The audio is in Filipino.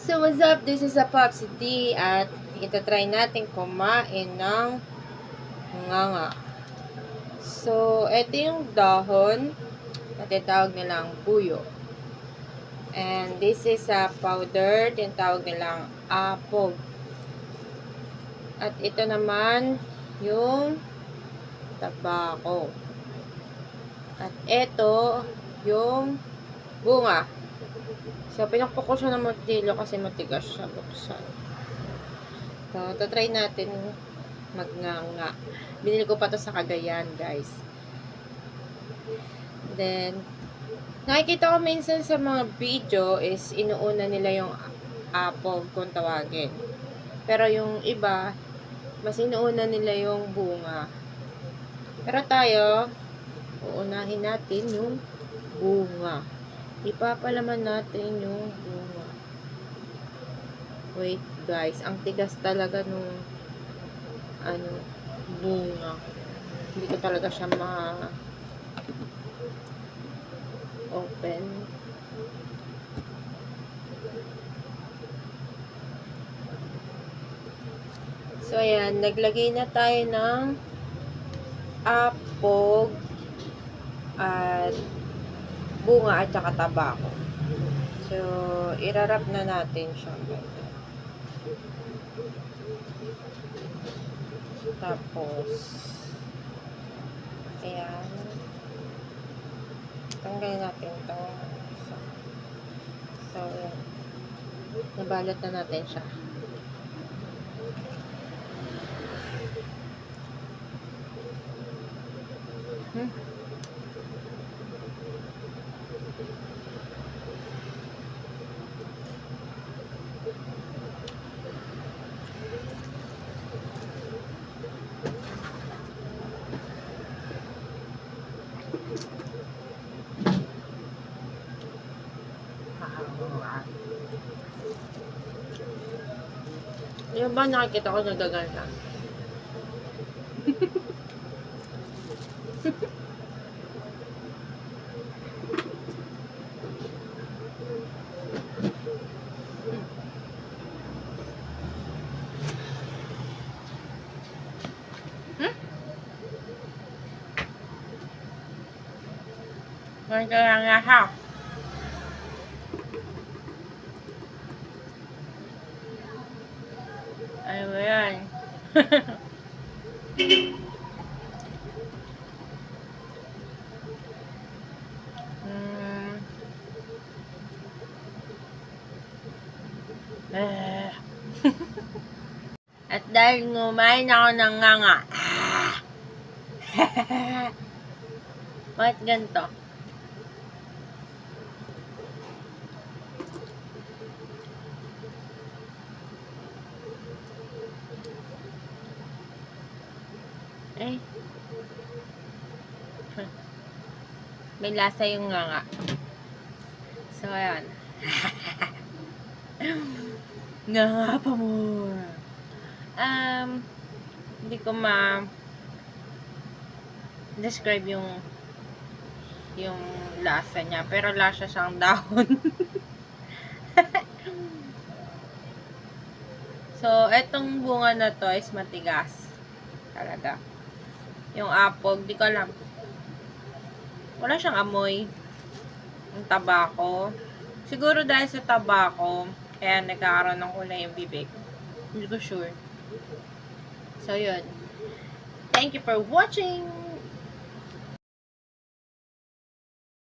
So, what's up? This is a Popsi D at itatry natin kumain ng nganga. So, ito yung dahon na tinatawag nilang buyo. And this is a powder, tinatawag nilang apog. At ito naman yung tabako. At ito yung bunga. So, pinakpok ko siya ng martilyo kasi matigas siya buksan. So, tatry natin magnganga. Binili ko pa to sa Cagayan, guys. Then, nakikita ko minsan sa mga video is inuuna nila yung apple kung tawagin. Pero yung iba, mas inuuna nila yung bunga. Pero tayo, uunahin natin yung bunga. Ipapalaman natin yung bunga. Wait, guys. Ang tigas talaga nung bunga. Hindi ko talaga siya open. So, ayan. Naglagay na tayo ng apog at bunga at saka tabako. So, irarap na natin siya. Tapos, ayan. Tanggalin natin ito. So, ayan. Nabalot na natin siya. Yung ba nakikita ko nagaganda? Kaya nga ha. Ano ba yan? At dahil ngumain ako ng nganga. Bakit ganito? Eh. May lasa yung nganga. So, ayan. Nganga pa more. Hindi ko describe yung lasa niya. Pero lasa siyang dahon. So, etong bunga na to is matigas. Talaga. Yung apog, di ko alam. Wala siyang amoy. Yung tabako. Siguro dahil sa tabako, kaya nagkakaroon ng kulay yung bibig. Hindi ko sure. So, yun. Thank you for watching!